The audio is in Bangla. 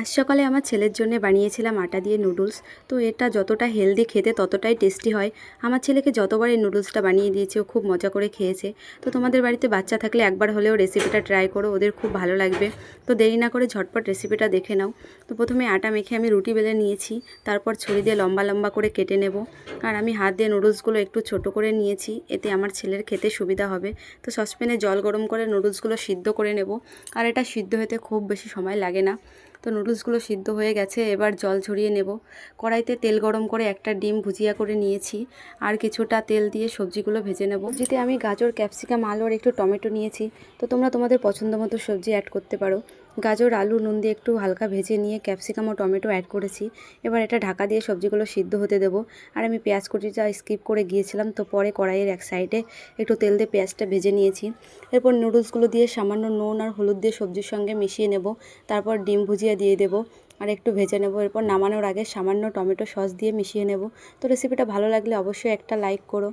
আজ সকালে আমার ছেলের জন্য বানিয়েছিলাম আটা দিয়ে নুডলস। তো এটা যতটা হেলদি খেতে ততটাই টেস্টি হয়। আমার ছেলেকে যতবার এই নুডলসটা বানিয়ে দিয়েছি ও খুব মজা করে খেয়েছে। তো তোমাদের বাড়িতে বাচ্চা থাকলে একবার হলেও রেসিপিটা ট্রাই করো, ওদের খুব ভালো লাগবে। তো দেরি না করে ঝটপট রেসিপিটা দেখে নাও। তো প্রথমে আটা মেখে আমি রুটি বেলে নিয়েছি, তারপর ছুরি দিয়ে লম্বা লম্বা করে কেটে নেব। আর আমি হাত দিয়ে নুডলসগুলো একটু ছোট করে নিয়েছি, এতে আমার ছেলের খেতে সুবিধা হবে। তো সসপ্যানে জল গরম করে নুডলসগুলো সিদ্ধ করে নেব। আর এটা সিদ্ধ হতে খুব বেশি সময় লাগে না। তো নুডলসগুলো সিদ্ধ হয়ে গেছে, এবার জল ঝরিয়ে নেব। কড়াইতে তেল গরম করে একটা ডিম ভুজিয়া করে নিয়েছি, আর কিছুটা তেল দিয়ে সবজিগুলো ভেজে নেব। সবজিতে আমি গাজর, ক্যাপসিকাম, আলু আর একটু টমেটো নিয়েছি। তো তোমরা তোমাদের পছন্দ মতো সবজি অ্যাড করতে পারো। গাজর, আলু নুন দিয়ে একটু হালকা ভেজে নিয়ে ক্যাপসিকাম ও টমেটো অ্যাড করেছি। এবার এটা ঢাকা দিয়ে সবজিগুলো সিদ্ধ হতে দেবো। আর আমি পেঁয়াজ কুচিটা স্কিপ করে গিয়েছিলাম, তো পরে কড়াইয়ের এক সাইডে একটু তেল দিয়ে পেঁয়াজটা ভেজে নিয়েছি। এরপর নুডলসগুলো দিয়ে সামান্য নুন আর হলুদ দিয়ে সবজির সঙ্গে মিশিয়ে নেব। তারপর ডিম ভুজিয়া দিয়ে দেবো আর একটু ভেজে নেব। এরপর নামানোর আগে সামান্য টমেটো সস দিয়ে মিশিয়ে নেব। তো রেসিপিটা ভালো লাগলে অবশ্যই একটা লাইক করো।